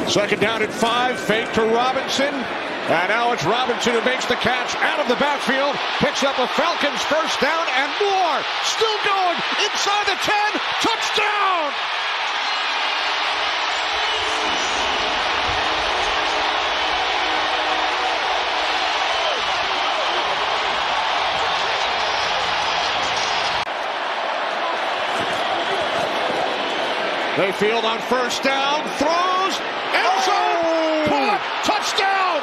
Second down at 5, fake to Robinson. And now it's Robinson who makes the catch out of the backfield. Picks up a Falcons first down and more. Still going inside the 10. Touchdown! Mayfield on first down, throws, end zone, caught, touchdown!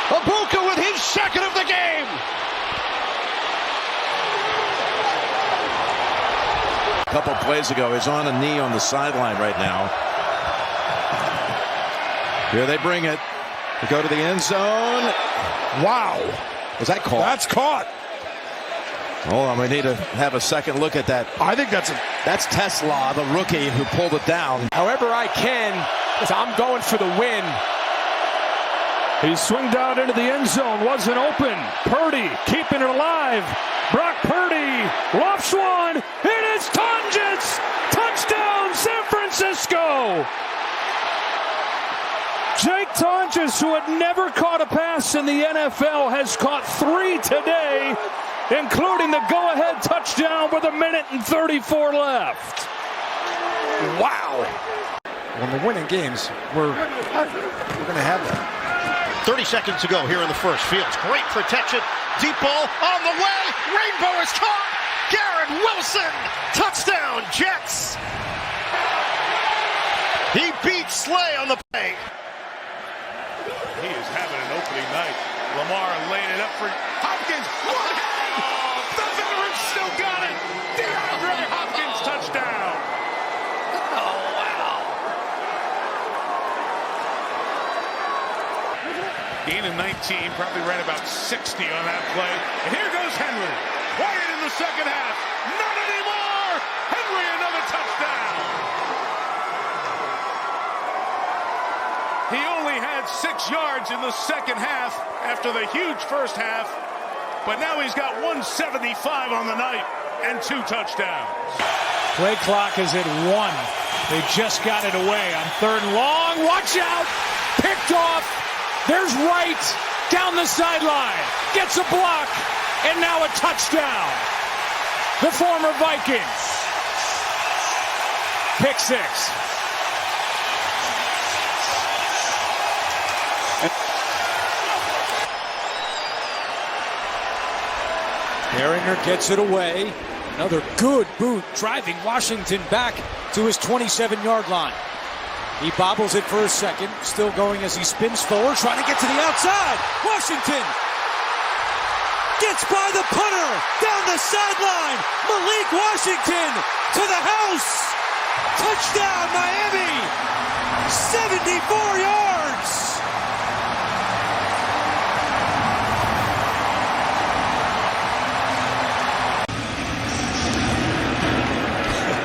Ibuka with his second of the game. A couple plays ago, he's on a knee on the sideline right now. Here they bring it. They go to the end zone. Wow. Was that caught? That's caught. Hold on, we need to have a second look at that. I think that's Tesla, the rookie who pulled it down. However I can, I'm going for the win. He swinged out into the end zone, wasn't open. Purdy keeping it alive. Brock Purdy lofts one. It is Tonjes. Touchdown, San Francisco. Jake Tonjes, who had never caught a pass in the NFL, has caught 3 today, including the go-ahead touchdown with 1:34 left. wow. When we're winning games, we're going to have that. 30 seconds to go here in the first. Fields, great protection. Deep ball on the way. Rainbow is caught. Garrett Wilson. Touchdown, Jets. He beat Slay on the play. He is having an opening night. Lamar laying it up for Hopkins. One hand. The veteran still got it. DeAndre Hopkins touchdown. Oh, wow. Gain of 19, probably ran about 60 on that play. And here goes Henry. Quiet in the second half. Not anymore. Henry, another touchdown. He only had 6 yards in the second half after the huge first half. But now he's got 175 on the night and 2 touchdowns. Play clock is at 1. They just got it away on 3rd and long. Watch out. Picked off. There's Wright down the sideline. Gets a block. And now a touchdown. The former Vikings. Pick 6. Herringer gets it away. Another good boot, driving Washington back to his 27-yard line. He bobbles it for a second, still going as he spins forward, trying to get to the outside. Washington gets by the punter, down the sideline. Malik Washington to the house. Touchdown, Miami. 74 yards.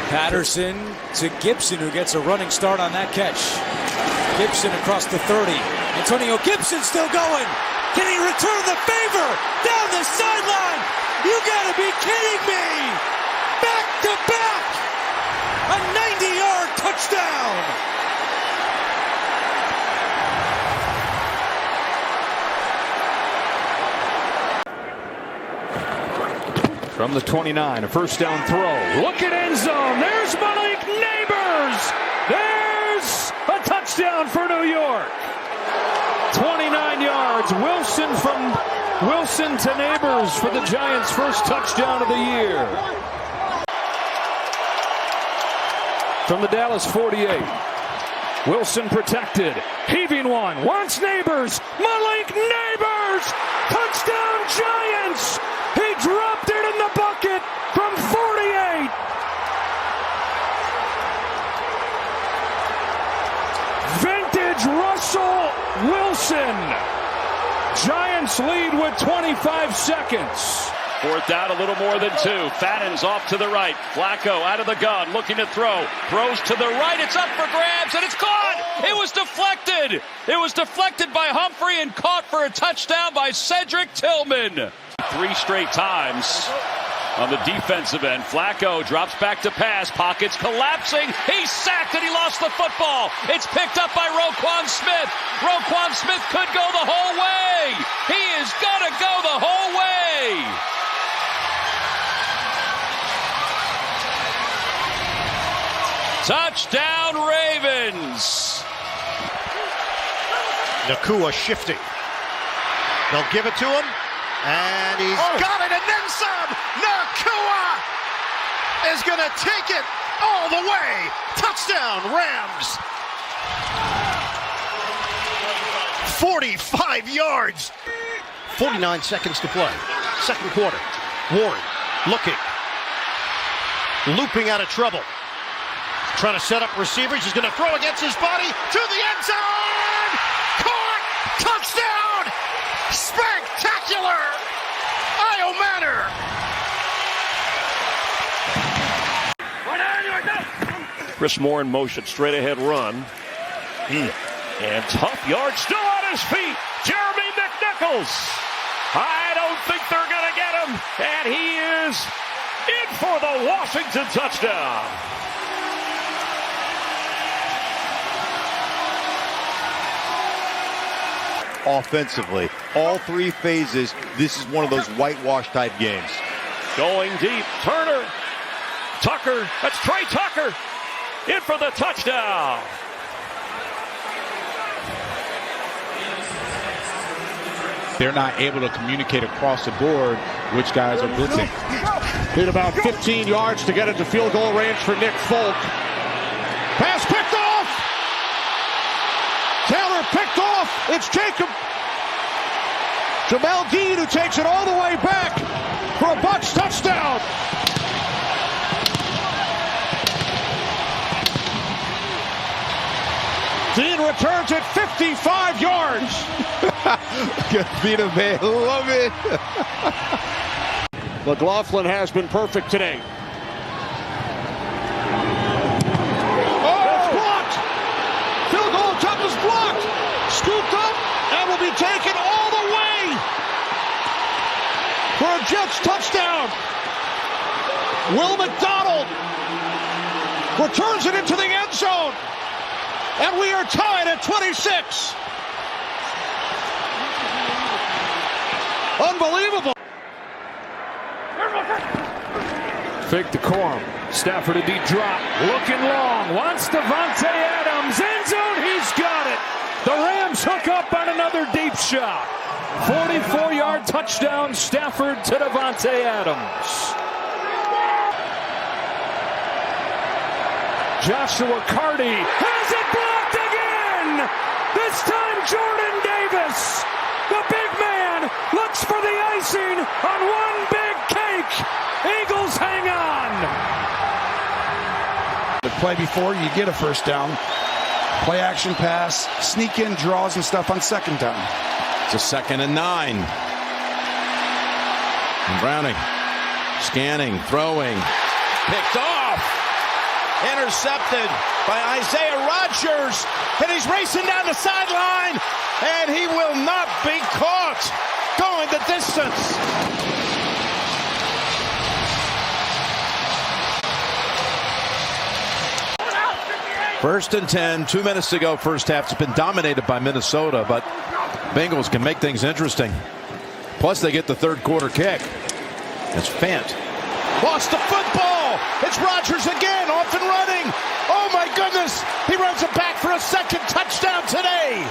Patterson to Gibson, who gets a running start on that catch. Gibson across the 30. Antonio Gibson still going. Can he return the favor? Down the sideline. You gotta be kidding me. Back to back. A 90-yard touchdown. From the 29, a first down throw. Look at end zone. There's Malik Neighbors. There's a touchdown for New York. 29 yards. Wilson to Neighbors for the Giants' first touchdown of the year. From the Dallas 48. Wilson protected. Heaving one. Wants Neighbors. Malik Neighbors. Touchdown Giants. He dropped it in the bucket from 48. Vintage Russell Wilson. Giants lead with 25 seconds. 4th down, a little more than 2. Fadden's off to the right. Flacco out of the gun, looking to throw. Throws to the right. It's up for grabs, and it's caught. It was deflected. It was deflected by Humphrey and caught for a touchdown by Cedric Tillman. 3 straight times. On the defensive end, Flacco drops back to pass. Pockets collapsing. He's sacked and he lost the football. It's picked up by Roquan Smith. Roquan Smith could go the whole way. He is going to go the whole way. Touchdown, Ravens. Nacua shifting. They'll give it to him. And he's got it, and then some. Nacua is going to take it all the way. Touchdown, Rams. 45 yards. 49 seconds to play. Second quarter. Warren looking. Looping out of trouble. Trying to set up receivers. He's going to throw against his body to the end zone. Caught. Touchdown. Spectacular. Io Manor. Chris Moore in motion. Straight ahead run. And tough yard still on his feet. Jeremy McNichols. I don't think they're going to get him. And he is in for the Washington touchdown. Offensively, all three phases, this is one of those whitewash type games. Going deep, Turner, Tucker, that's Trey Tucker, in for the touchdown. They're not able to communicate across the board which guys are blitzing. Need about 15 yards to get into field goal range for Nick Folk. Pass picked off. Taylor picked off. It's Jacob. Jamel Dean who takes it all the way back for a Bucs touchdown. Dean returns it 55 yards. Vita man, love it. McLaughlin has been perfect today. It's blocked. Field goal attempt is blocked. Scooped up and will be taken all the way for a Jets touchdown. Will McDonald returns it into the end zone. And we are tied at 26. Unbelievable. Fake to Corum. Stafford a deep drop. Looking long. Wants Davante Adams. End zone. He's got it. The Rams hook up on another deep shot. 44-yard touchdown. Stafford to Davante Adams. Joshua Carty has it blocked again. This time Jordan Davis. The big man looks for the icing on one big cake. Eagles hang on. The play before you get a first down. Play action pass, sneak in draws and stuff on second down. It's a 2nd and 9. And Browning scanning, throwing, picked off, intercepted by Isaiah Rodgers, and he's racing down the sideline, and he will not be caught going the distance. First and 10, 2 minutes to go. First half. It's been dominated by Minnesota, but Bengals can make things interesting. Plus, they get the third quarter kick. It's Fant. Lost the football. It's Rodgers again, off and running. Oh, my goodness. He runs it back for a second touchdown today.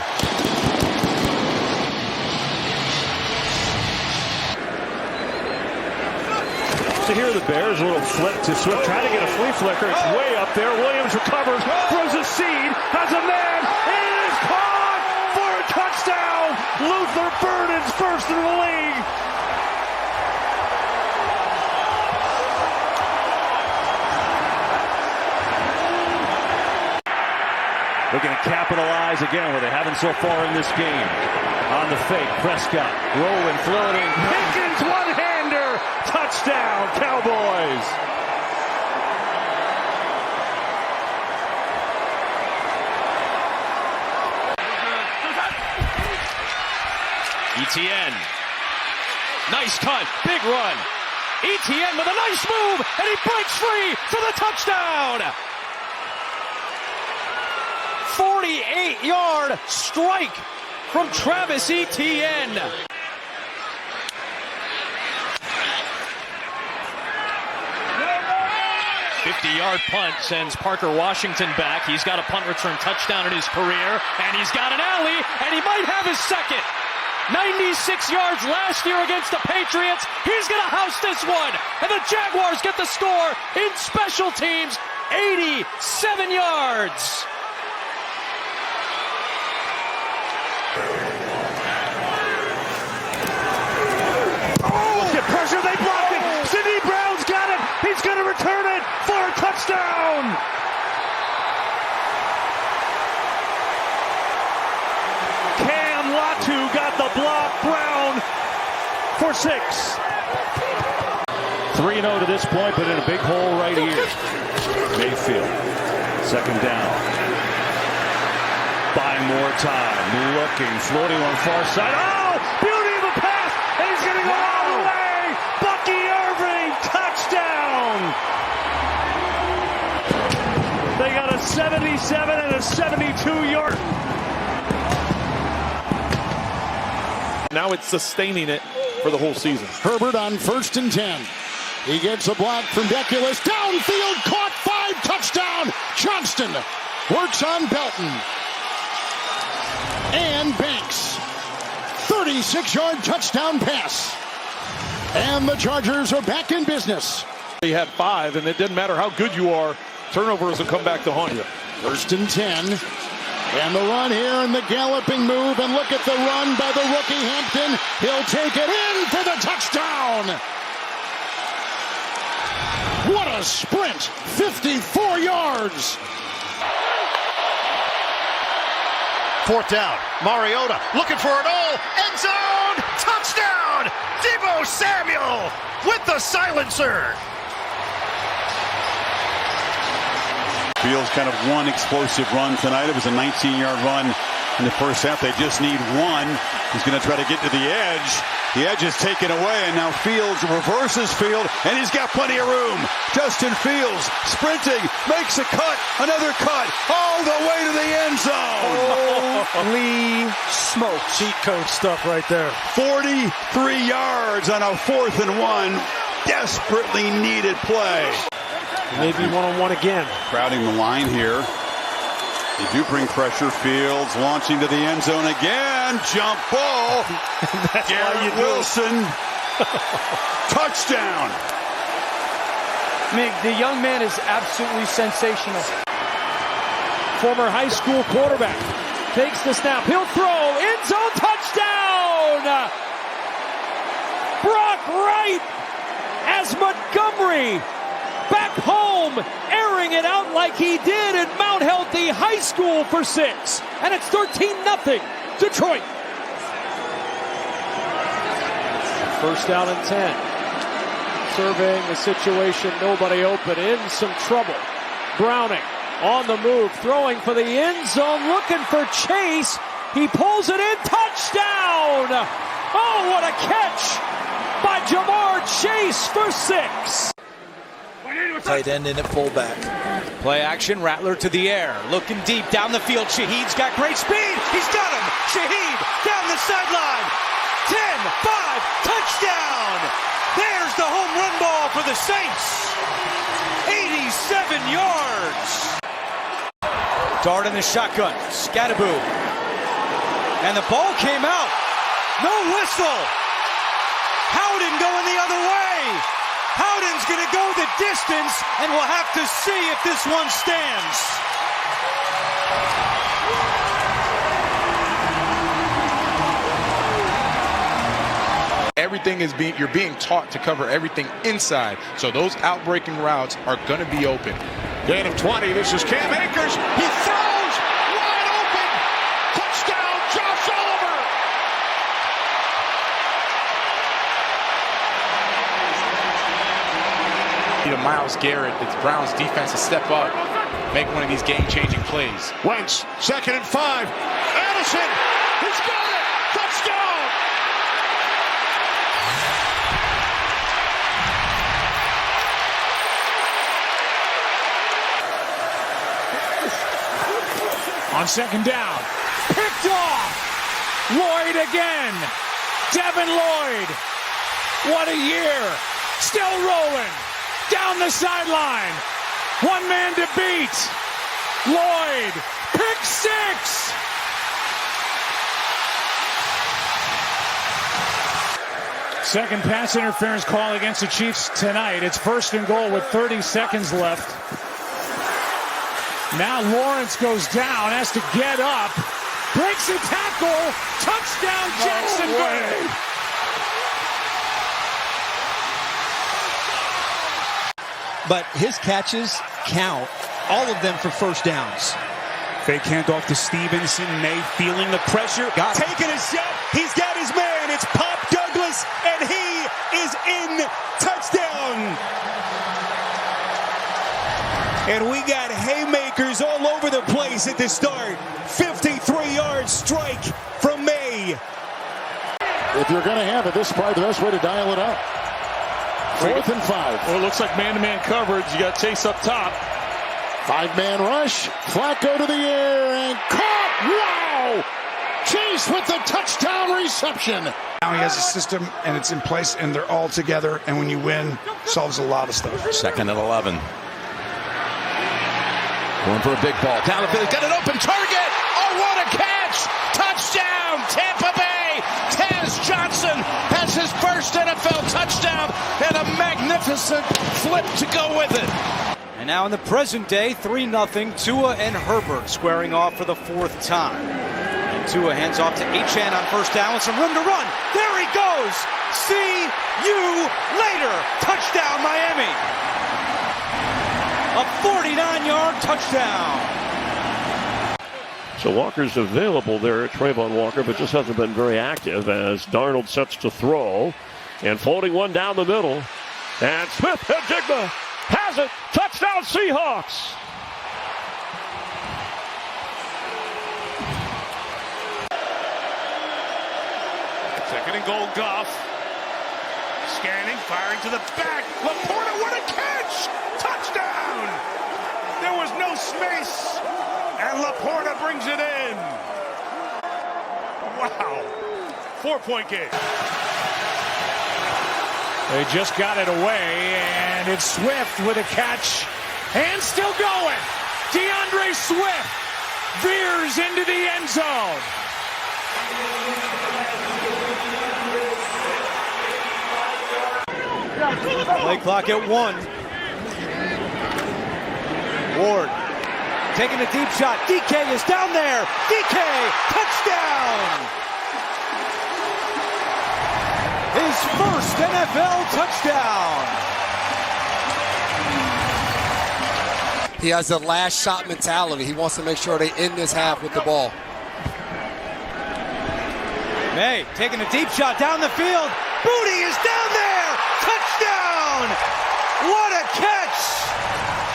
So here are the Bears, a little flick to Swift, trying to get a flea flicker. It's way up there. Williams recovers, throws a seed, has a man, and it is caught for a touchdown. Luther Burden's first in the league. Looking to capitalize again where they haven't so far in this game. On the fake, Prescott rolling, floating. Pickens one-hander. Touchdown, Cowboys. ETN. Nice cut. Big run. Etienne with a nice move, and he breaks free for the touchdown. 48-yard strike from Travis Etienne. A 50-yard punt sends Parker Washington back. He's got a punt return touchdown in his career, and he's got an alley, and he might have his second. 96 yards last year against the Patriots. He's going to house this one. And the Jaguars get the score in special teams. 87 yards. Get pressure. They blocked it. Sidney Brown's got it. He's going to return it for a touchdown. Latu got the block. Brown for 6. 3-0 to this point, but in a big hole right here. Mayfield, second down. Buying more time, looking, floating on far side. Oh, beauty of a pass, and he's going to go all the way. Bucky Irving, touchdown. They got a 77 and a 72-yard. Now it's sustaining it for the whole season. Herbert on 1st and 10. He gets a block from Deculus. Downfield, caught 5, touchdown. Johnston works on Belton. And Banks. 36-yard touchdown pass. And the Chargers are back in business. He had 5, and it didn't matter how good you are. Turnovers will come back to haunt you. 1st and 10. And the run here and the galloping move. And look at the run by the rookie Hampton. He'll take it in for the touchdown. What a sprint. 54 yards. 4th down. Mariota looking for it all. End zone. Touchdown. Deebo Samuel with the silencer. Fields kind of one explosive run tonight. It was a 19-yard run in the first half. They just need one. He's going to try to get to the edge. The edge is taken away, and now Fields reverses field, and he's got plenty of room. Justin Fields sprinting, makes a cut, another cut, all the way to the end zone. Holy smoke. Cheat code stuff right there. 43 yards on a 4th and 1. Desperately needed play. Maybe one-on-one again. Crowding the line here. They do bring pressure. Fields launching to the end zone again. Jump ball. Garrett Wilson. Touchdown. Mig, the young man is absolutely sensational. Former high school quarterback takes the snap. He'll throw. End zone touchdown. Brock Wright as Montgomery back home, airing it out like he did at Mount Healthy High School for 6. And it's 13-0 Detroit. 1st down and 10. Surveying the situation, nobody open, in some trouble. Browning on the move, throwing for the end zone, looking for Chase. He pulls it in, touchdown! Oh, what a catch by Jamar Chase for 6. Tight end in at fullback. Play action, Rattler to the air. Looking deep down the field. Shaheed's got great speed. He's got him. Shaheed down the sideline. 10-5, touchdown. There's the home run ball for the Saints. 87 yards. Dart in the shotgun. Scattaboo. And the ball came out. No whistle. Howden going the other way. Howden's going to go the distance, and we'll have to see if this one stands. Everything is you're being taught to cover everything inside. So those outbreaking routes are going to be open. Gain of 20. This is Cam Akers. He throws wide open. Touchdown, Josh Oliver. To Myles Garrett, it's Browns defense to step up, make one of these game-changing plays. Wentz, 2nd and 5. Addison, he's got it. Touchdown. On second down. Picked off. Lloyd again. Devin Lloyd. What a year. Still rolling. Down the sideline. One man to beat. Lloyd. Pick six. Second pass interference call against the Chiefs tonight. It's 1st and goal with 30 seconds left. Now Lawrence goes down, has to get up. Breaks a tackle. Touchdown Jacksonville. But his catches count, all of them for first downs. Fake handoff to Stevenson. May feeling the pressure. Taking a shot. He's got his man. It's Pop Douglas, and he is in. Touchdown. And we got haymakers all over the place at the start. 53-yard strike from May. If you're going to have it, this is probably the best way to dial it up. 4th and 5. Well, it looks like man-to-man coverage. You got Chase up top. 5-man rush. Flacco to the air and caught. Wow! Chase with the touchdown reception. Now he has a system, and it's in place, and they're all together. And when you win, solves a lot of stuff. 2nd and 11. Going for a big ball. Down the field. Got an open target. Oh, what a catch! Touchdown, Tampa Bay! Taz Johnson has his first NFL touchdown and a magnificent flip to go with it. And now in the present day, 3-0, Tua and Herbert squaring off for the 4th time. And Tua hands off to Achane on first down with some room to run. There he goes! See you later! Touchdown, Miami! A 49-yard touchdown! So Walker's available there, Trayvon Walker, but just hasn't been very active as Darnold sets to throw. And floating one down the middle. And Smith-Njigba has it. Touchdown Seahawks. Second and goal, Goff. Scanning, firing to the back. Laporta, what a catch! Touchdown! There was no space, and Laporta brings it in. Wow. 4-point game. They just got it away, and it's Swift with a catch. And still going. DeAndre Swift veers into the end zone. Play clock at 1. Ward taking a deep shot. DK is down there. DK, touchdown! His first NFL touchdown. He has a last shot mentality. He wants to make sure they end this half with the ball. May taking a deep shot down the field. Booty is down there. Touchdown! What a catch!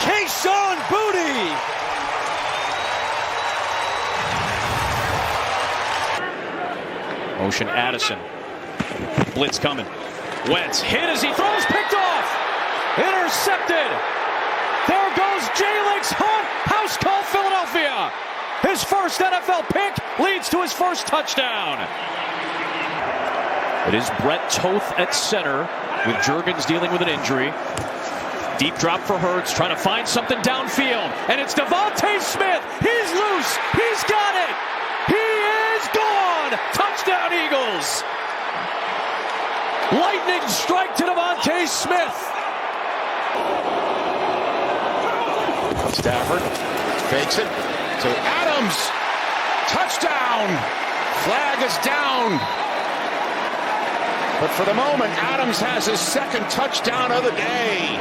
Kayshon Boutte. Motion Addison. Blitz coming. Wentz hit as he throws, picked off. Intercepted. There goes Jalen Hunt. House call Philadelphia. His first NFL pick leads to his first touchdown. It is Brett Toth at center with Juergens dealing with an injury. Deep drop for Hurts, trying to find something downfield. And it's Devontae Smith. He's loose. He's got it. He is gone. Touchdown Eagles. Lightning strike to Devontae Smith. Stafford fakes it to Adams. Touchdown. Flag is down. But for the moment, Adams has his second touchdown of the day.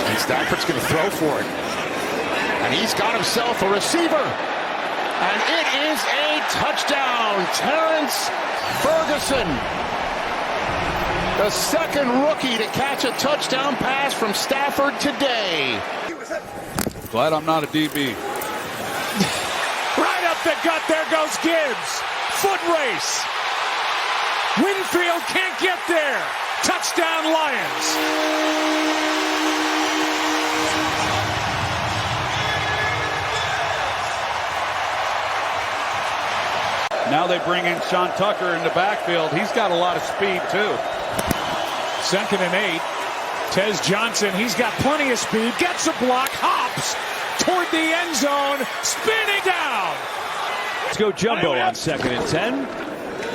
And Stafford's going to throw for it. And he's got himself a receiver. And it is a touchdown. Terrence Ferguson, the second rookie to catch a touchdown pass from Stafford today. Glad I'm not a DB. Right up the gut, there goes Gibbs. Foot race. Winfield can't get there. Touchdown Lions. Now they bring in Sean Tucker in the backfield. He's got a lot of speed, too. 2nd and 8. Tez Johnson, he's got plenty of speed. Gets a block, hops toward the end zone, spinning down. Let's go jumbo on 2nd and 10.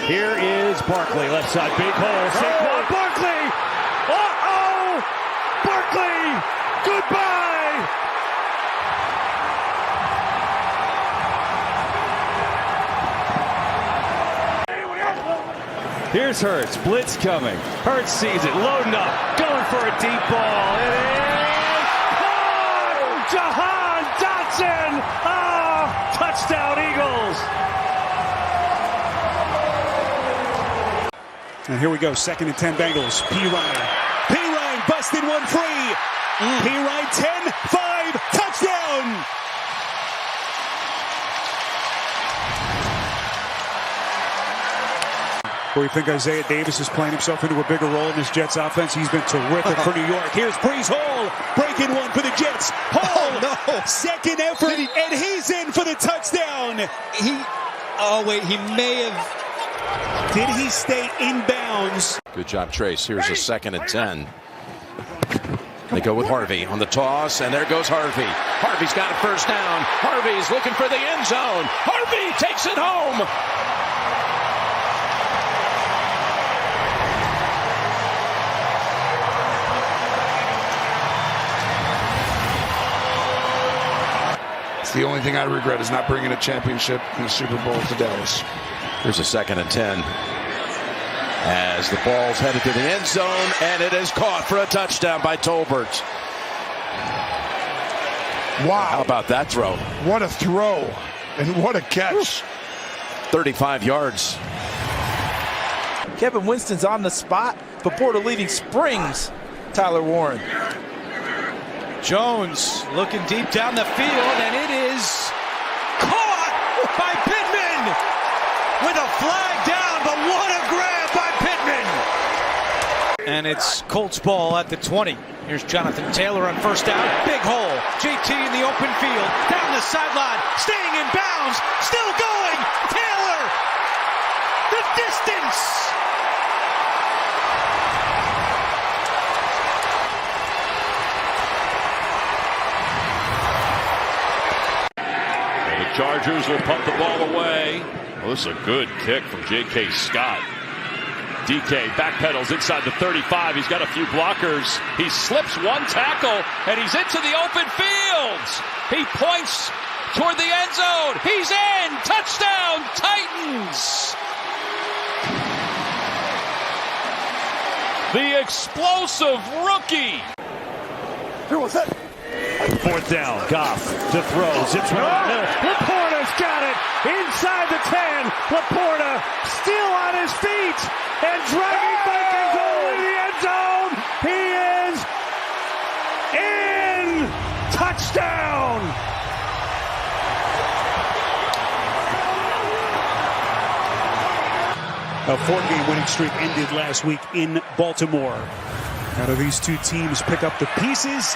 Here is Barkley, left side, big hole. Saquon Barkley! Uh-oh! Barkley! Goodbye! Here's Hurts, blitz coming. Hurts sees it, loading up, going for a deep ball. It is caught! Jahan Dotson! Oh, touchdown Eagles! And here we go, 2nd and 10 Bengals. P-Ryan busted one free. P-Ryan 10-5, touchdown! Where you think Isaiah Davis is playing himself into a bigger role in this Jets offense? He's been terrific for New York. Here's Brees Hall, breaking one for the Jets. Hall, second effort, and he's in for the touchdown. He may have. Did he stay inbounds? Good job, Trace. Here's a 2nd and 10. They go with Harvey on the toss, and there goes Harvey. Harvey's got a first down. Harvey's looking for the end zone. Harvey takes it home. It's the only thing I regret is not bringing a championship in the Super Bowl to Dallas. Here's a 2nd and 10. As the ball's headed to the end zone, and it is caught for a touchdown by Tolbert. Wow. How about that throw? What a throw. And what a catch. 35 yards. Kevin Winston's on the spot before the leading springs. Tyler Warren. Jones looking deep down the field, and it is caught by Pittman with a flag down, but what a grab by Pittman. And it's Colts ball at the 20. Here's Jonathan Taylor on first down. Big hole. JT in the open field. Down the sideline. Staying in bounds. Still going. Taylor. The distance. The Chargers will pump the ball away. Well, this is a good kick from J.K. Scott. DK backpedals inside the 35. He's got a few blockers. He slips one tackle, and he's into the open field. He points toward the end zone. He's in. Touchdown, Titans. The explosive rookie. Who was that? 4th down. Goff to throw. Zips right in. Laporta's got it. Inside the 10. Laporta still on his feet and dragging back his goal in the end zone. He is in. Touchdown. A 4-game winning streak ended last week in Baltimore. How do these two teams pick up the pieces?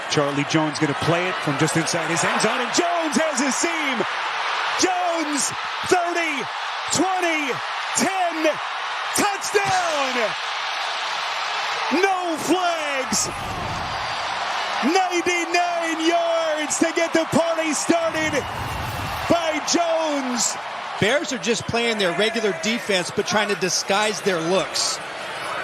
Charlie Jones going to play it from just inside his end zone, and Jones has his seam. Jones, 30, 20, 10, touchdown! No flags. 99 yards to get the party started by Jones. Bears are just playing their regular defense, but trying to disguise their looks.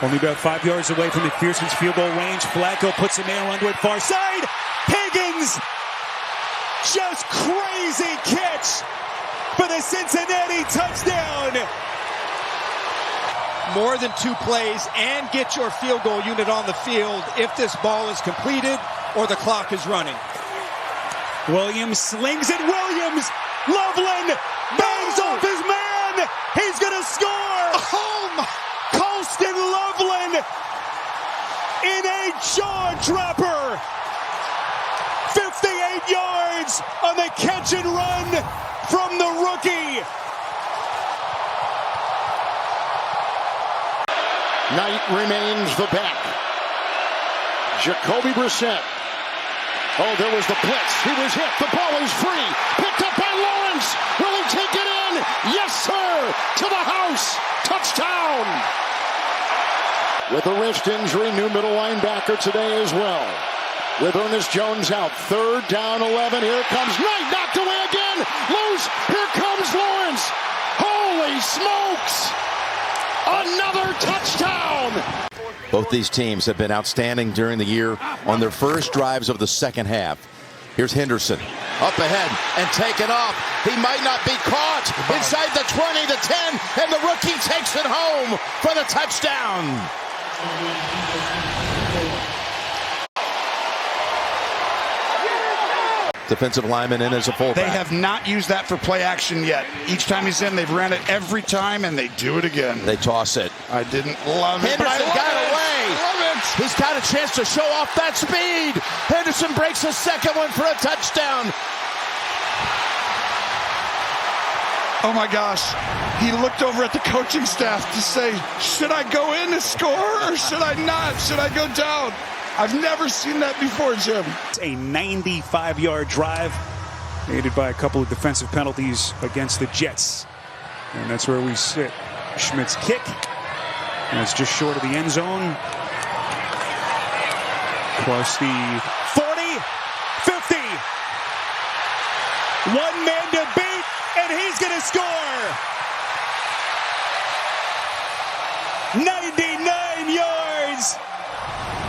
Only about 5 yards away from McPherson's field goal range. Flacco puts a man onto it far side. Higgins, just crazy catch for the Cincinnati touchdown. More than 2 plays and get your field goal unit on the field if this ball is completed or the clock is running. Williams slings it. Williams, Loveland bangs off his man. He's going to score. Home. Colston Loveland in a jaw-dropper. 58 yards on the catch and run from the rookie. Knight remains the back. Jacoby Brissett. Oh, there was the blitz. He was hit. The ball is free. Picked up by Lawrence. Will he take it in? Yes, sir! To the house! Touchdown! With a wrist injury, new middle linebacker today as well. With Ernest Jones out, 3rd down 11. Here comes Knight, knocked away again. Loose. Here comes Lawrence. Holy smokes! Another touchdown! Both these teams have been outstanding during the year on their first drives of the second half. Here's Henderson up ahead and taken off. He might not be caught inside the 20, the 10, and the rookie takes it home for the touchdown. Defensive lineman in as a fullback. They have not used that for play action yet. Each time he's in, they've ran it every time, and they do it again. They toss it. I didn't love it, but I Henderson got away. Love it. He's got a chance to show off that speed. Henderson breaks his second one for a touchdown. Oh my gosh. He looked over at the coaching staff to say, should I go in to score or should I not? Should I go down? I've never seen that before, Jim. It's a 95-yard drive aided by a couple of defensive penalties against the Jets. And that's where we sit. Schmidt's kick. And it's just short of the end zone. Across the 40, 50. One man to beat, and he's going to score. 99 yards.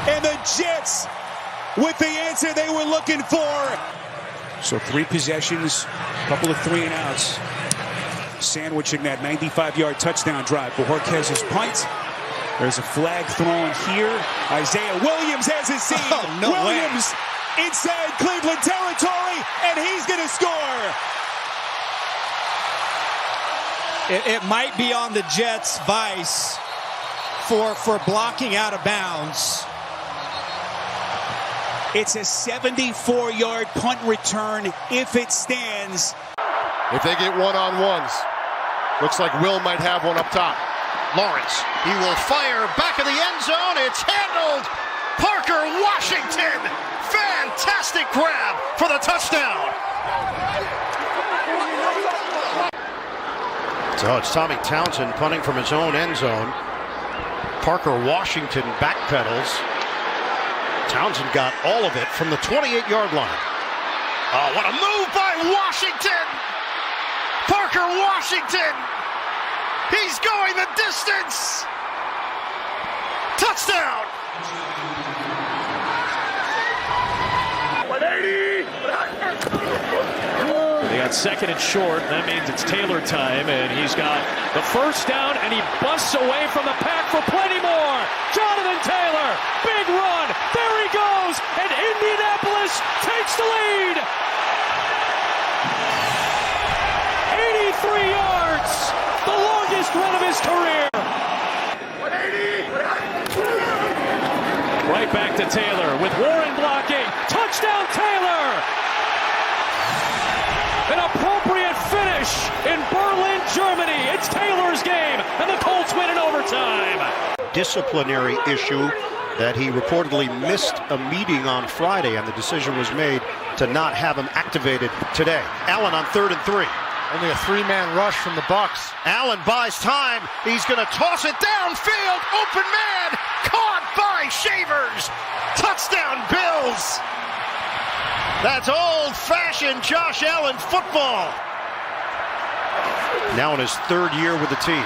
And the Jets with the answer they were looking for. So 3 possessions, a couple of 3-and-outs. Sandwiching that 95-yard touchdown drive for Jorquez's punt. There's a flag thrown here. Isaiah Williams has his seat. Williams inside Cleveland territory, and he's going to score. It might be on the Jets' vice for blocking out of bounds. It's a 74-yard punt return if it stands. If they get one-on-ones, looks like Will might have one up top. Lawrence, he will fire back of the end zone. It's handled. Parker Washington, fantastic grab for the touchdown. So it's Tommy Townsend punting from his own end zone. Parker Washington backpedals. Townsend got all of it from the 28-yard line. Oh, what a move by Washington! Parker Washington! He's going the distance! Touchdown! 180! They got 2nd and short. That means it's Taylor time, and he's got the first down, and he busts away from the pack for plenty more. Jonathan Taylor, big run. There he goes, and Indianapolis takes the lead. 83 yards, the longest run of his career. 180! Right back to Taylor with Warren blocking. Touchdown, Taylor! An appropriate finish in Berlin, Germany. It's Taylor's game, and the Colts win in overtime. Disciplinary issue that he reportedly missed a meeting on Friday, and the decision was made to not have him activated today. Allen on 3rd and 3. Only a 3-man rush from the Bucs. Allen buys time. He's going to toss it downfield. Open man. Caught by Shavers. Touchdown, Bills. That's old-fashioned Josh Allen football. Now in his 3rd year with the team.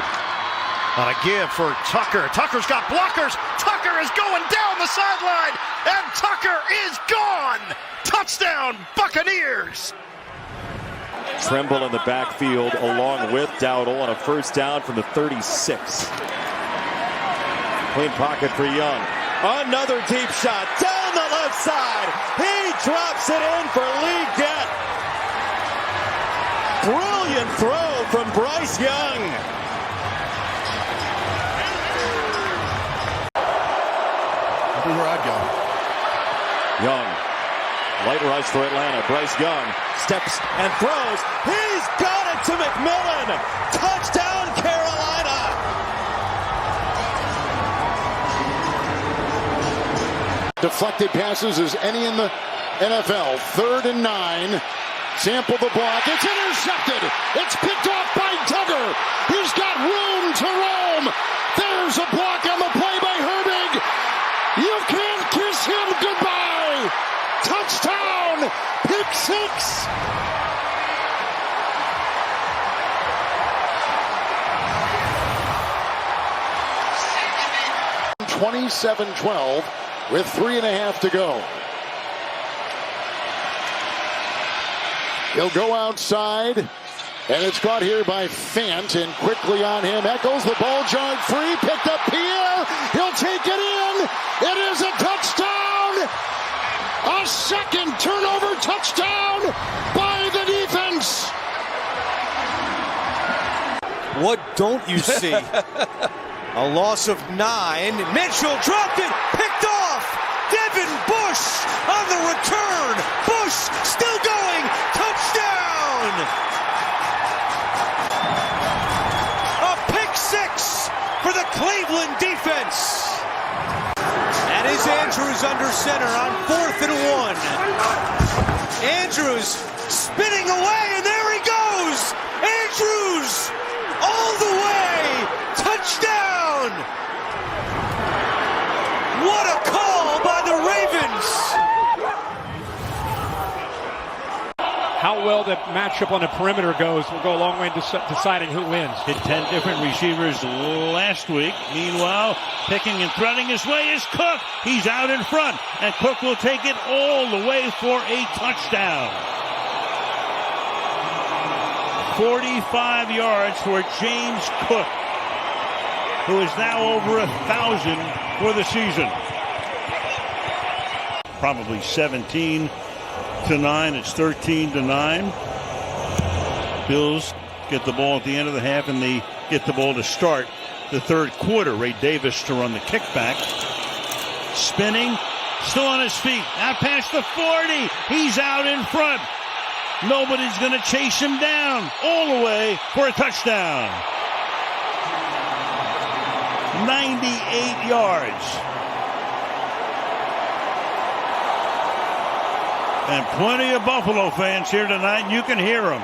On a give for Tucker. Tucker's got blockers. Tucker is going down the sideline. And Tucker is gone. Touchdown, Buccaneers. Tremble in the backfield along with Dowdle on a first down from the 36. Clean pocket for Young. Another deep shot down the left side. He drops it in for Lee Gett. Brilliant throw from Bryce Young. That'd be where I'd go. Young. Light rush for Atlanta. Bryce Young steps and throws. He's got it to McMillan. Touchdown, Carolina. Deflected passes as any in the NFL. 3rd and 9. Sample the block. It's intercepted. It's picked off by Duggar. He's got room to roam. There's a block on the play by Herbig. You can't kiss him goodbye. Touchdown. Pick six. (27-12) with 3.5 to go. He'll go outside, and it's caught here by Fant, and quickly on him. Echols, the ball jarred free, picked up Pierre. He'll take it in. It is a touchdown. A second turnover touchdown by the defense. What don't you see? A loss of 9. Mitchell dropped it, picked off. Devin Bush on the return. Bush still going. Touchdown. A pick six for the Cleveland defense. And is Andrews under center on 4th and 1. Andrews spinning away, and there he goes. Andrews all the way. Touchdown. What a call by the Ravens. How well that matchup on the perimeter goes will go a long way in deciding who wins. Hit 10 different receivers last week. Meanwhile, picking and threading his way is Cook. He's out in front, and Cook will take it all the way for a touchdown. 45 yards for James Cook, who is now over 1,000 for the season. Probably 17-9. It's 13-9. Bills get the ball at the end of the half, and they get the ball to start the third quarter. Ray Davis to run the kickback. Spinning, still on his feet. Out past the 40. He's out in front. Nobody's going to chase him down. All the way for a touchdown. 98 yards. And plenty of Buffalo fans here tonight, and you can hear them.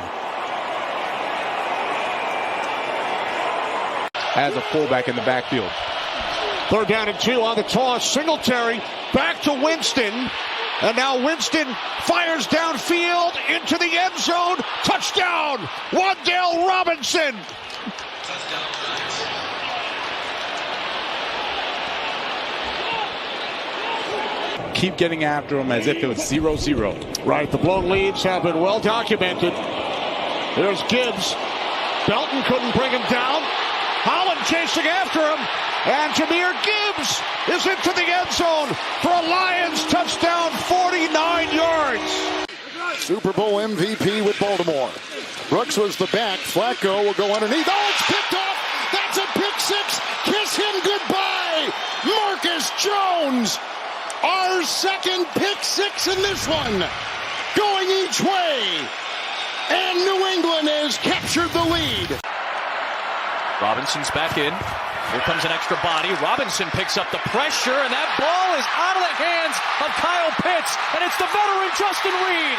As a fullback in the backfield. 3rd down and 2 on the toss. Singletary back to Winston. And now Winston fires downfield into the end zone. Touchdown, Wan'Dale Robinson. Keep getting after him as if it was 0-0. Right, the blown leads have been well documented. There's Gibbs. Belton couldn't bring him down. Holland chasing after him. And Jahmyr Gibbs is into the end zone for a Lions touchdown, 49 yards. Super Bowl MVP with Baltimore. Brooks was the back. Flacco will go underneath. Oh, it's picked off. That's a pick six. Kiss him goodbye. Marcus Jones. Our second pick six in this one. Going each way. And New England has captured the lead. Robinson's back in. Here comes an extra body. Robinson picks up the pressure, and that ball is out of the hands of Kyle Pitts, and it's the veteran Justin Reed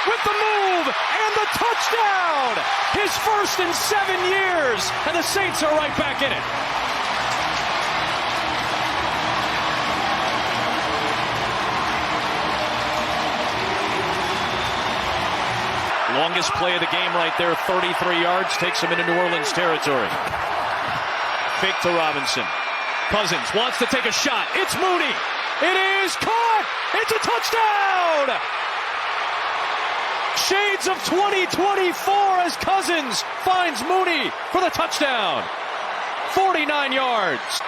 with the move and the touchdown. His first in 7 years, and the Saints are right back in it. Longest play of the game right there, 33 yards, takes him into New Orleans territory. Fake to Robinson. Cousins wants to take a shot. It's Mooney. It is caught. It's a touchdown. Shades of 2024 as Cousins finds Mooney for the touchdown. 49 yards.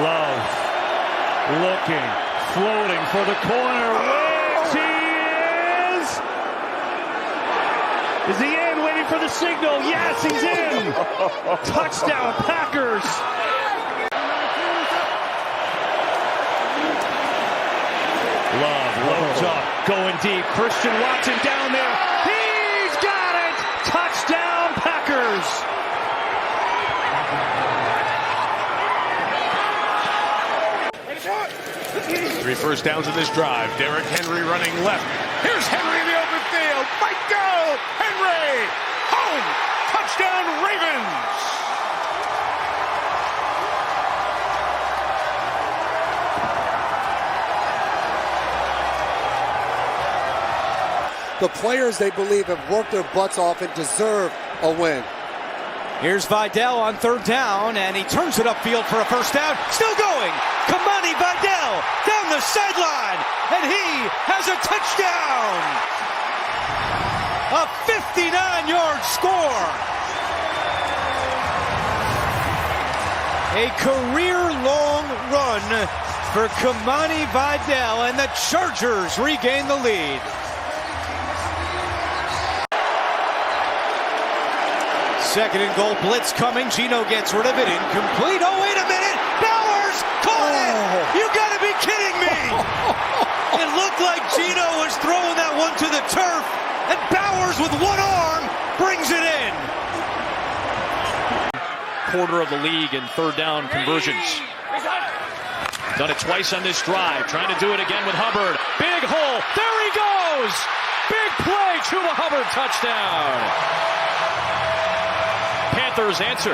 Love looking, floating for the corner. Where he is. Is he in? Waiting for the signal. Yes, he's in. Touchdown, Packers. Love loads up, going deep. Christian Watson down there. He's got it. Touchdown, Packers. 3 first downs in this drive. Derrick Henry running left. Here's Henry in the open field. Might go. Henry. Home. Touchdown Ravens. The players they believe have worked their butts off and deserve a win. Here's Vidal on 3rd down, and he turns it upfield for a first down. Still going. Kamani Vidal down the sideline, and he has a touchdown. A 59-yard score. A career-long run for Kamani Vidal, and the Chargers regain the lead. Second and goal, blitz coming. Geno gets rid of it. Incomplete. Oh, wait a minute. Bowers caught it. You got to be kidding me. It looked like Geno was throwing that one to the turf, and Bowers with one arm brings it in. Quarter of the league in 3rd down conversions. Done it twice on this drive. Trying to do it again with Hubbard. Big hole. There he goes. Big play. Chuba Hubbard touchdown. Panthers answer.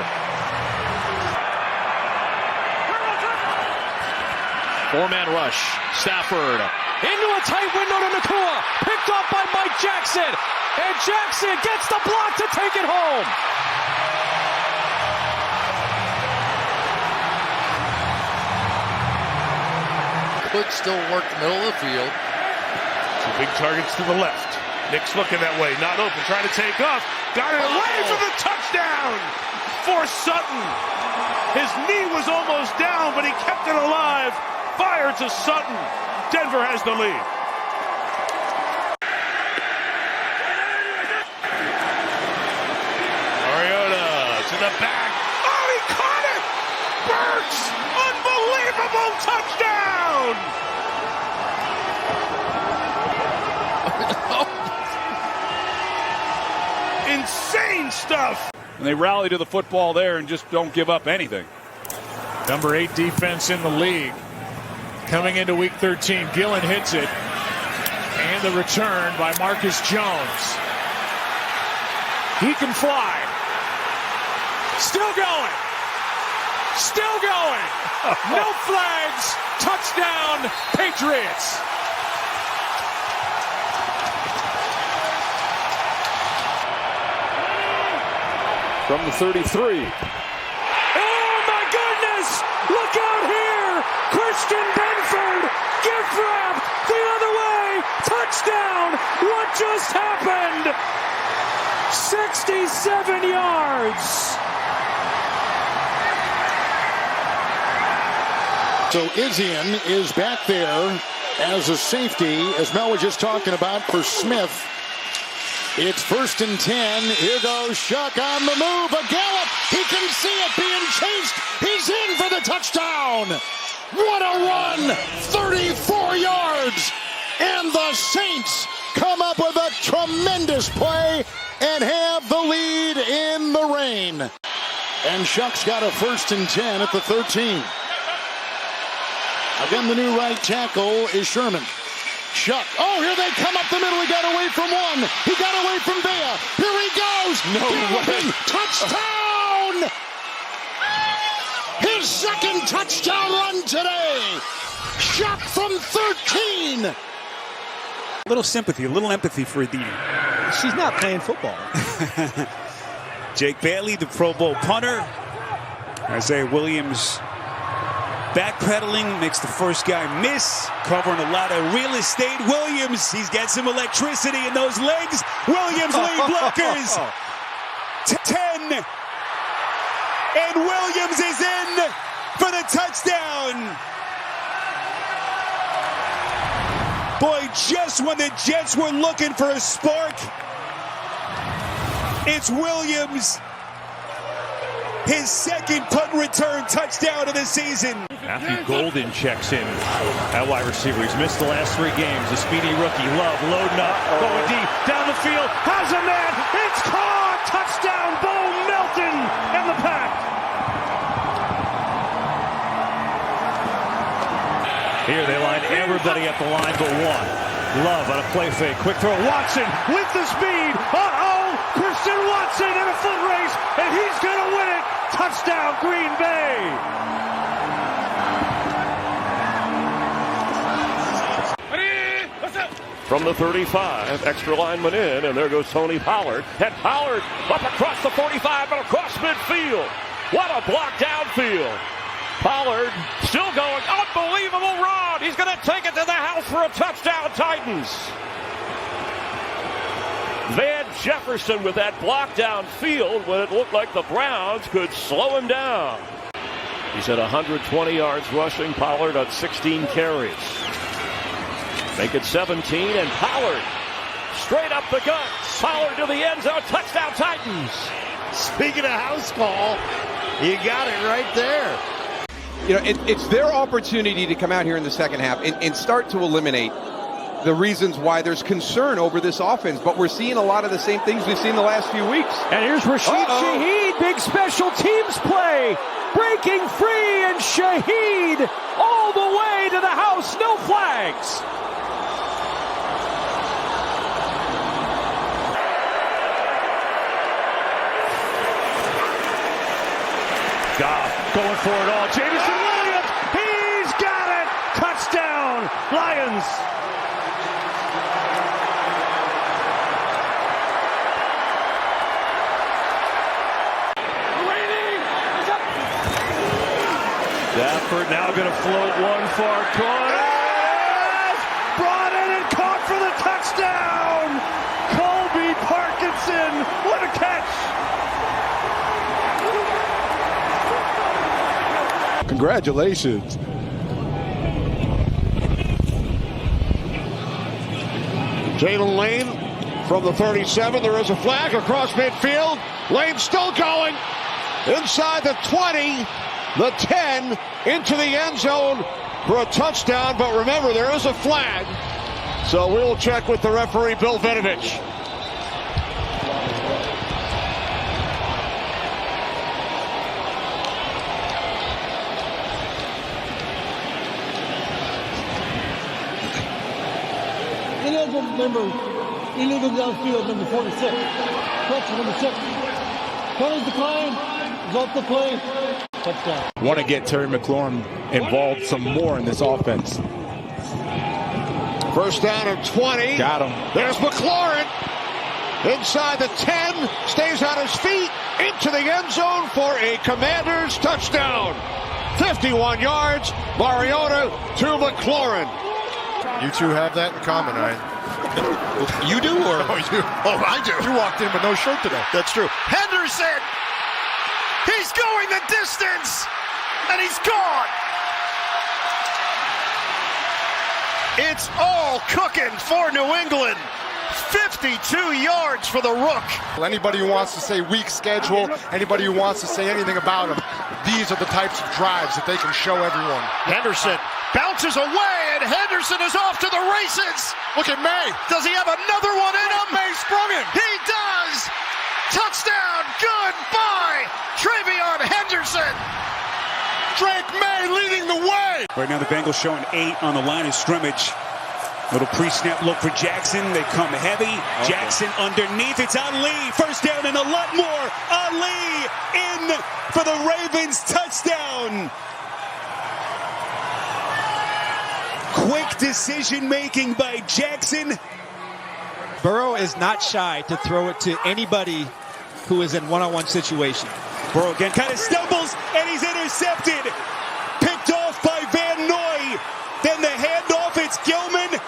4-man rush. Stafford into a tight window to Nacua. Picked up by Mike Jackson. And Jackson gets the block to take it home. Could still work the middle of the field. 2 big targets to the left. Nick's looking that way, not open, trying to take off. Got it away for the touchdown for Sutton. His knee was almost down, but he kept it alive. Fire to Sutton. Denver has the lead. Mariota to the back. Oh, he caught it! Burks! Unbelievable touchdown! Insane stuff. And they rally to the football there and just don't give up anything. Number 8 defense in the league. Coming into week 13, Gillen hits it. And the return by Marcus Jones. He can fly. Still going. Still going. No flags. Touchdown, Patriots. From the 33. Oh my goodness! Look out here! Christian Benford gift wrapped the other way! Touchdown! What just happened? 67 yards! So Izien is back there as a safety, as Mel was just talking about, for Smith. It's 1st and 10. Here goes Shuck on the move. A gallop. He can see it being chased. He's in for the touchdown. What a run. 34 yards. And the Saints come up with a tremendous play and have the lead in the rain. And Shuck's got a 1st and 10 at the 13. Again, the new right tackle is Sherman. Shuck. Oh, here they come up the middle. He got away from one. He got away from Vea. Here he goes. No way. Touchdown! His 2nd touchdown run today. Shuck from 13. A little sympathy, a little empathy for Aditi. She's not playing football. Jake Bailey, the Pro Bowl punter. Isaiah Williams backpedaling, makes the first guy miss, covering a lot of real estate. Williams, he's got some electricity in those legs. Williams lead blockers. 10. And Williams is in for the touchdown. Boy, just when the Jets were looking for a spark, it's Williams. His 2nd punt return touchdown of the season. Matthew Golden checks in at wide receiver. He's missed the last 3 games. The speedy rookie, Love, loading up, going deep, down the field, has a man, it's caught! Touchdown, Bo Melton and the Pack. Here they line everybody at the line but one. Love on a play fake. Quick throw. Watson with the speed. Uh-oh! Christian Watson in a foot race, and he's going to win it. Touchdown, Green Bay. From the 35, extra lineman in, and there goes Tony Pollard. And Pollard up across the 45 and across midfield. What a block downfield. Pollard still going. Unbelievable run. He's going to take it to the house for a touchdown, Titans. Van Jefferson with that block downfield when it looked like the Browns could slow him down. He's at 120 yards rushing. Pollard on 16 carries. Make it 17, and Pollard straight up the gut. Pollard to the end zone. Touchdown, Titans. Speaking of house call, you got it right there. You know, it's their opportunity to come out here in the second half and start to eliminate the reasons why there's concern over this offense. But we're seeing a lot of the same things we've seen the last few weeks. And here's Rashid Shaheed, big special teams play. Breaking free, and Shaheed all the way to the house. No flags. Goff going for it all. Jameson Williams, he's got it. Touchdown, Lions. Stafford now going to float one far corner. Brought in and caught for the touchdown. Colby Parkinson, what a catch. Congratulations. Jalen Lane from the 37. There is a flag across midfield. Lane still going. Inside the 20, the 10, into the end zone for a touchdown. But remember, there is a flag. So we'll check with the referee, Bill Vinovich. Number illegal downfield, number 46. Correction, number 6. Penalty decline. Is off the play. Touchdown. Want to get Terry McLaurin involved some more in this offense. First down and 20. Got him. There's McLaurin. Inside the 10. Stays on his feet. Into the end zone for a Commanders touchdown. 51 yards. Mariota to McLaurin. You two have that in common, Ryan. You do, or? Oh, I do. You walked in with no shirt today. That's true. Henderson! He's going the distance! And he's gone! It's all cooking for New England. 52 yards for the Rook. Anybody who wants to say weak schedule, anybody who wants to say anything about them, these are the types of drives that they can show everyone. Henderson bounces away, and Henderson is off to the races. Look at May. Does he have another one in him? May sprung him. He does. Touchdown. Goodbye. Travion Henderson. Drake May leading the way. Right now the Bengals showing 8 on the line of scrimmage. Little pre-snap look for Jackson. They come heavy. Okay. Jackson underneath. It's Ali. First down and a lot more. Ali in for the Ravens touchdown. Quick decision-making by Jackson. Burrow is not shy to throw it to anybody who is in one-on-one situation. Burrow again kind of stumbles, and he's intercepted. Picked off by Van Noy. Then the handoff, it's Gilman.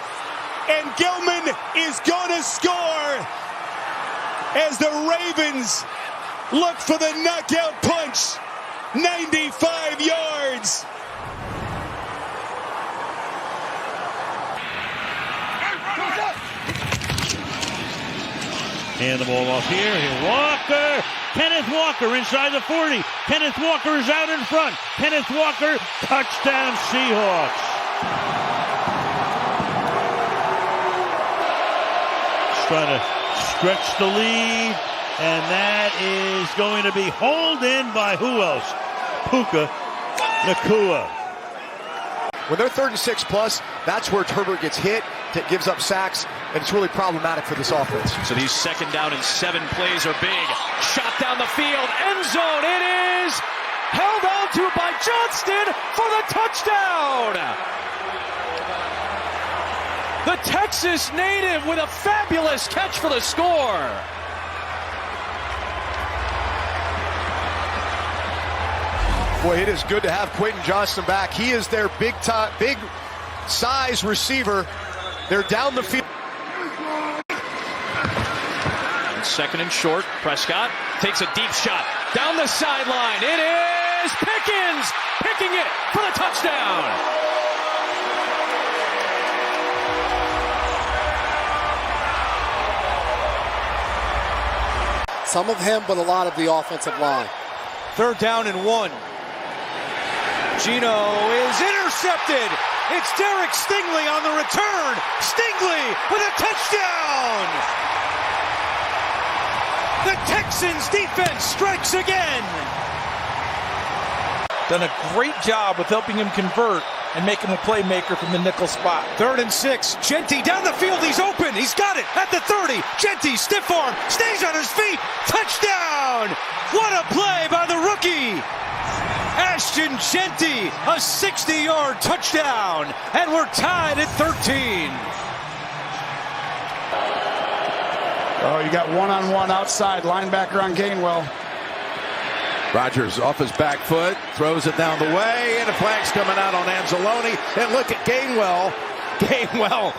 And Gilman is going to score as the Ravens look for the knockout punch. 95 yards. Hand the ball off here. Walker. Kenneth Walker inside the 40. Kenneth Walker is out in front. Kenneth Walker, touchdown Seahawks. Trying to stretch the lead, and that is going to be hauled in by who else? Puka Nacua. when they're 3rd and 6 plus, that's where Herbert gets hit, gives up sacks, and it's really problematic for this offense. So these 2nd down and 7 plays are big. Shot down the field, end zone. It is held on to by Johnston for the touchdown. The Texas native with a fabulous catch for the score. Boy, it is good to have Quentin Johnston back. He is their big size receiver. They're down the field. 2nd and short. Prescott takes a deep shot down the sideline. It is Pickens picking it for the touchdown. Some of him, but a lot of the offensive line. 3rd down and 1. Gino is intercepted. It's Derek Stingley on the return. Stingley with a touchdown. The Texans defense strikes again. Done a great job with helping him convert and make him a playmaker from the nickel spot. 3rd and 6. Genty down the field. He's open. He's got it at the 30. Genty, stiff arm, stays on his feet. Touchdown. What a play by the rookie. Ashton Genty, a 60-yard touchdown, and we're tied at 13. Oh, you got one-on-one outside, linebacker on Gainwell. Rodgers off his back foot, throws it down the way, and a flag's coming out on Anzalone. And look at Gainwell. Gainwell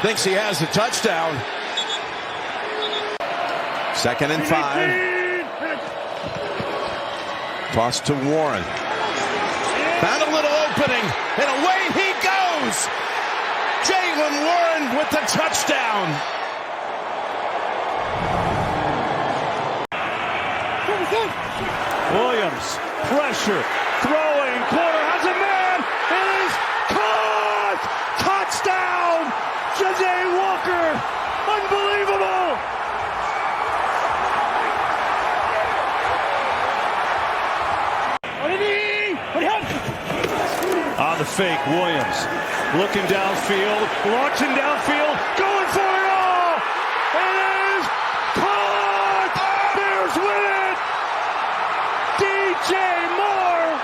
thinks he has a touchdown. 2nd and 5. Toss to Warren. Found a little opening, and away he goes. Jaylen Warren with the touchdown. Williams, pressure, throwing, corner has a man, it is caught! Touchdown! J.J. Walker, unbelievable! On the fake, Williams looking downfield, launching downfield, going for it all! It is caught! Bears win it! DJ Moore!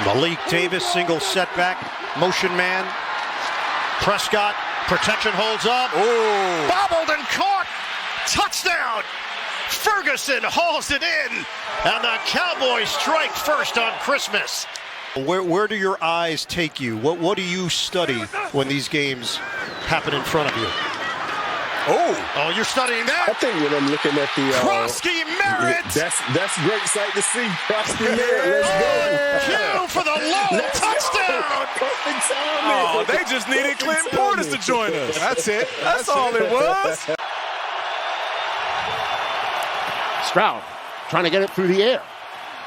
Malik Davis, single setback, motion man. Prescott, protection holds up. Ooh. Bobbled and caught. Touchdown. Ferguson hauls it in. And the Cowboys strike first on Christmas. Where do your eyes take you? What do you study when these games happen in front of you? Oh, you're studying that? I think when I'm looking at the Krosky Merritt. That's a great sight to see. Krosky Merritt, let's go. Q for the low touchdown. Perfect timing. Oh, they just needed Clint Portis to join us. That's it. That's all it was. Stroud trying to get it through the air.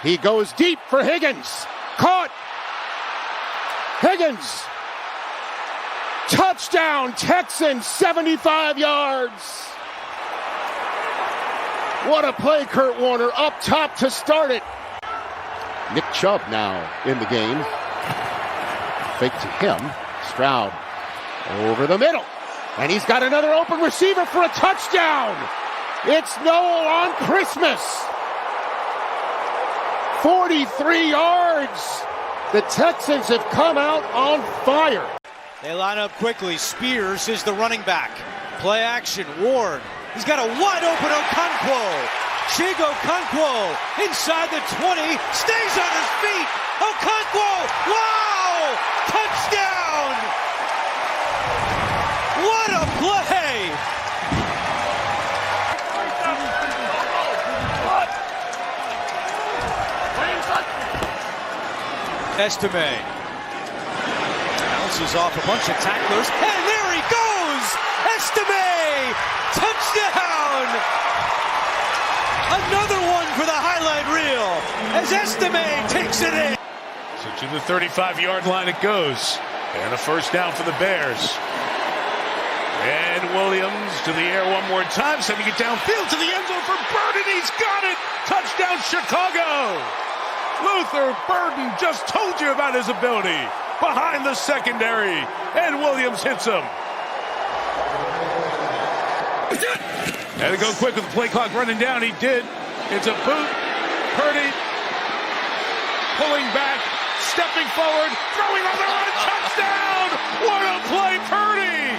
He goes deep for Higgins. Caught. Higgins. Touchdown, Texans, 75 yards. What a play, Kurt Warner, up top to start it. Nick Chubb now in the game. Fake to him. Stroud over the middle. And he's got another open receiver for a touchdown. It's Noel on Christmas. 43 yards. The Texans have come out on fire. They line up quickly. Spears is the running back. Play action. Ward. He's got a wide open Okonkwo. Chig Okonkwo inside the 20. Stays on his feet. Okonkwo. Wow! Touchdown! What a play! Estime. Bounces off a bunch of tacklers, and there he goes! Estime! Touchdown! Another one for the highlight reel as Estime takes it in. So to the 35-yard line it goes. And a first down for the Bears. And And Williams to the air one more time, sending it downfield to the end zone for Burden. He's got it. Touchdown, Chicago. Luther Burden just told you about his ability behind the secondary, and Williams hits him. Had to go quick with the play clock running down. He did. It's a boot. Purdy pulling back, stepping forward, throwing on the run, touchdown! What a play, Purdy!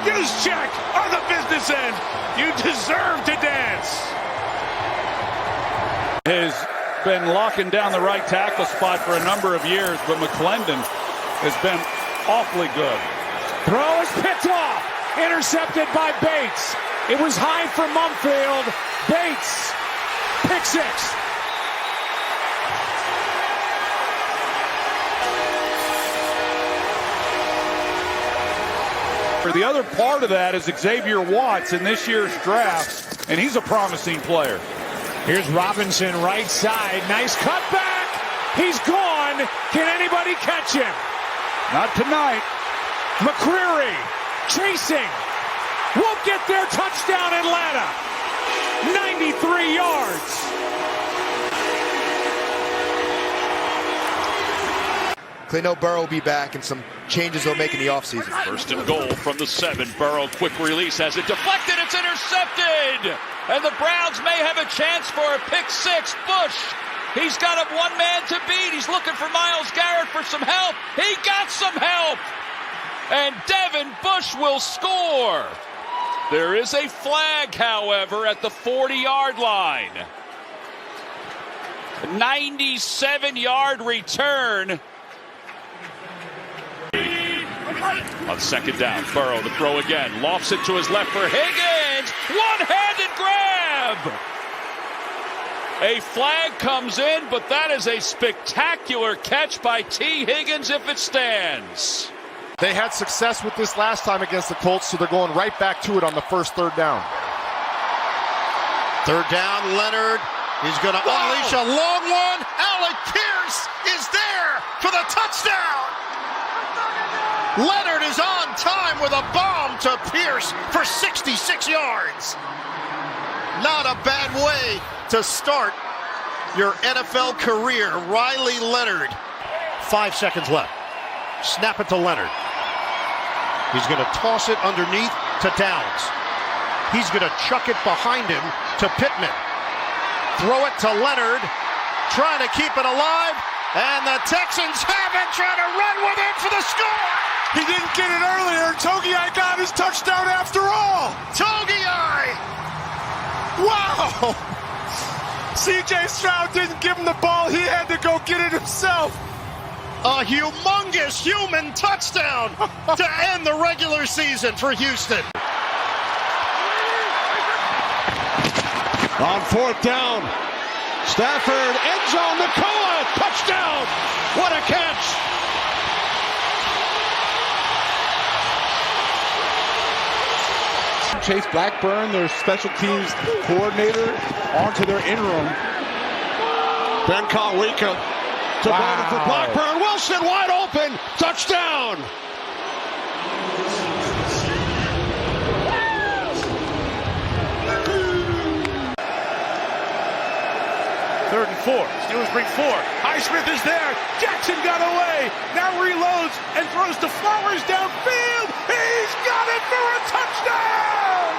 Juszczyk on the business end. You deserve to dance. Has been locking down the right tackle spot for a number of years, but McClendon has been awfully good. Throw is picked off. Intercepted by Bates. It was high for Mumfield. Bates. Pick six. The other part of that is Xavier Watts in this year's draft, and he's a promising player. Here's Robinson, right side. Nice cutback. He's gone. Can anybody catch him? Not tonight. McCreary chasing. Won't get there. Touchdown, Atlanta. 93 yards. Cleo Burrow will be back, and some changes they'll make in the offseason. First and goal from the 7. Burrow, quick release, has it deflected. It's intercepted. And the Browns may have a chance for a pick six. Bush, he's got a one man to beat. He's looking for Myles Garrett for some help. He got some help. And Devin Bush will score. There is a flag, however, at the 40-yard line. 97-yard return. On second down, Burrow to throw again. Lofts it to his left for Higgins. One-handed grab. A flag comes in, but that is a spectacular catch by T. Higgins if it stands. They had success with this last time against the Colts, so they're going right back to it on the first third down. Third down, Leonard is going to unleash a long one. Alec Pierce is there for the touchdown. Leonard is on time with a bomb to Pierce for 66 yards. Not a bad way to start your NFL career, Riley Leonard. 5 seconds left. Snap it to Leonard. He's going to toss it underneath to Downs. He's going to chuck it behind him to Pittman. Throw it to Leonard, trying to keep it alive, and the Texans have it, trying to run with it for the score. He didn't get it earlier. Togiai got his touchdown after all. Togiai! Wow! C.J. Stroud didn't give him the ball. He had to go get it himself. A humongous human touchdown to end the regular season for Houston. On fourth down, Stafford, end zone, Nacua, touchdown! What a catch! Chase Blackburn, their special teams coordinator, onto their interim. Ben Kawika to Bowden for Blackburn. Wilson wide open. Touchdown. Third and 4. Steelers bring 4. Highsmith is there. Jackson got away. Now reloads and throws to Flowers downfield. He's got it for a touchdown.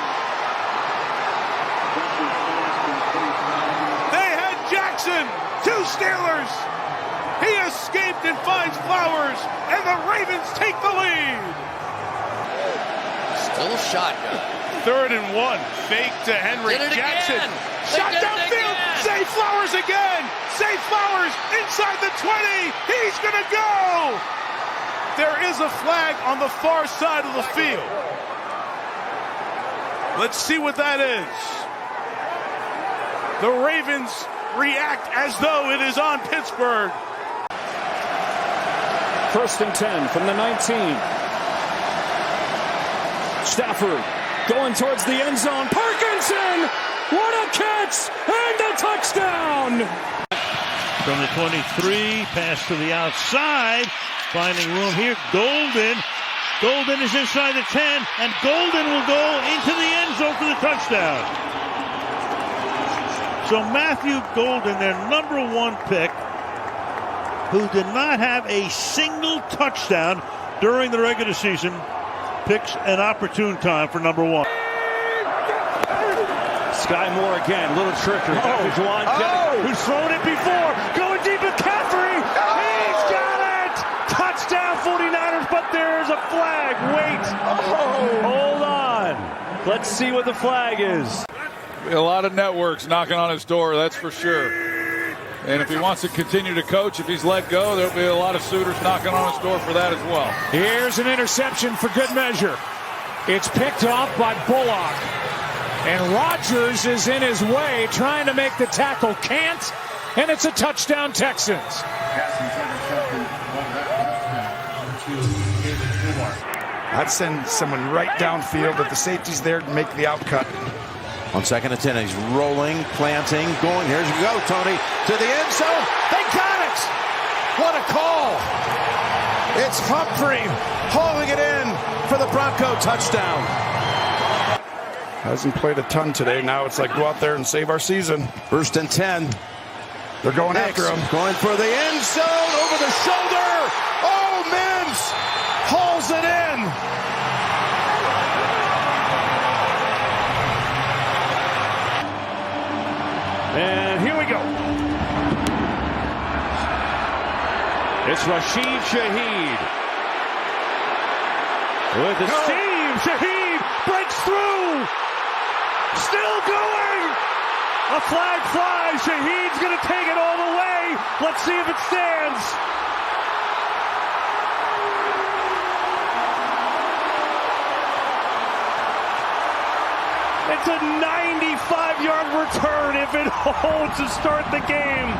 They had Jackson. 2 Steelers. He escaped and finds Flowers, and the Ravens take the lead. Still a shotgun. Third and 1. Fake to Henry Jackson. Shot downfield. Zay Flowers again. Zay Flowers inside the 20. He's going to go. There is a flag on the far side of the field. Let's see what that is. The Ravens react as though it is on Pittsburgh. First and 10 from the 19. Stafford going towards the end zone. Parkinson! What a catch! And a touchdown! From the 23, pass to the outside. Finding room here. Golden Golden is inside the 10, and Golden will go into the end zone for the touchdown. So Matthew Golden, their #1 pick, who did not have a single touchdown during the regular season, picks an opportune time for #1. Sky Moore again, little trickery. Juwan Jennings, who's thrown it before. Going deep, McCaffrey. He's got it. Touchdown 49ers, but there's a flag. Wait. Hold on. Let's see what the flag is. A lot of networks knocking on his door, that's for sure. And if he wants to continue to coach, if he's let go, there'll be a lot of suitors knocking on his door for that as well. Here's an interception for good measure. It's picked off by Bullock. And Rodgers is in his way, trying to make the tackle. Can't. And it's a touchdown, Texans. I'd send someone right downfield, but the safety's there to make the outcut. On 2nd and 10, he's rolling, planting, going. Here's you go, Tony, to the end zone. They got it! What a call! It's Humphrey hauling it in for the Bronco touchdown. Hasn't played a ton today. Now it's like go out there and save our season. 1st and 10. They're going after him. Going for the end zone, over the shoulder. Oh, Mims hauls it in. And here we go. It's Rashid Shaheed. With the seam, Shaheed breaks through. Still going. A flag flies. Shaheed's going to take it all the way. Let's see if it stands. It's a 95-yard return if it holds to start the game.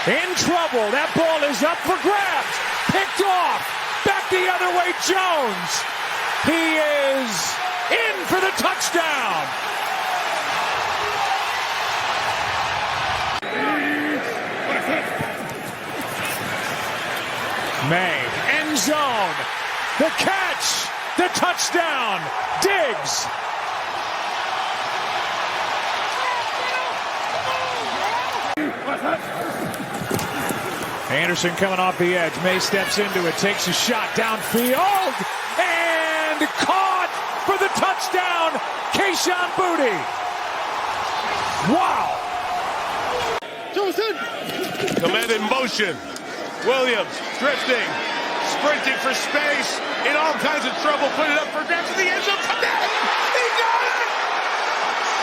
In trouble. That ball is up for grabs. Picked off. Back the other way, Jones. He is in for the touchdown. May, end zone, the catch, the touchdown, Diggs. Anderson coming off the edge. May steps into it, takes a shot downfield, and caught for the touchdown, Kayshon Boutte. Wow. Command in motion. Williams drifting, sprinting for space, in all kinds of trouble, put it up for grabs to the end zone. He got it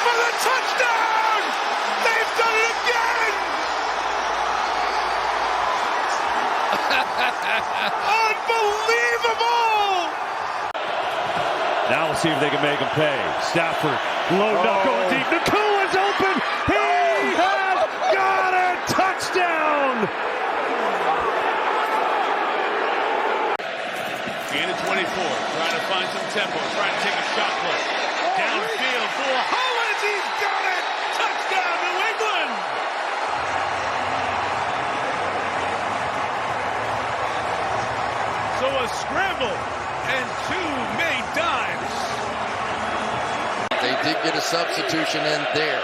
for the touchdown. They've done it again. Unbelievable. Now we'll see if they can make him pay. Stafford, low up, going deep. Nakua's open. He has got it. Touchdown. Gain of 24, trying to find some tempo, trying to take a shot play. Downfield for Hollins, he's got it! Touchdown, New England! So a scramble and 2 made dimes. They did get a substitution in there.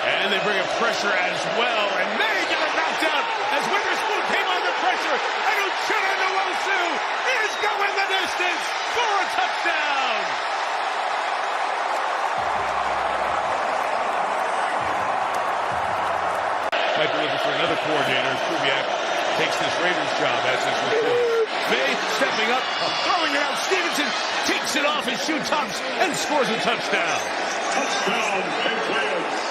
And they bring a pressure as well, and May got it knocked out as Witherspoon came under pressure, and Uchenna Nwosu is going the distance for a touchdown! Might be looking for another coordinator. Kubiak takes this Raiders job as his report. May stepping up, throwing it out. Stevenson takes it off his shoe tops and scores a touchdown. Touchdown, Patriots.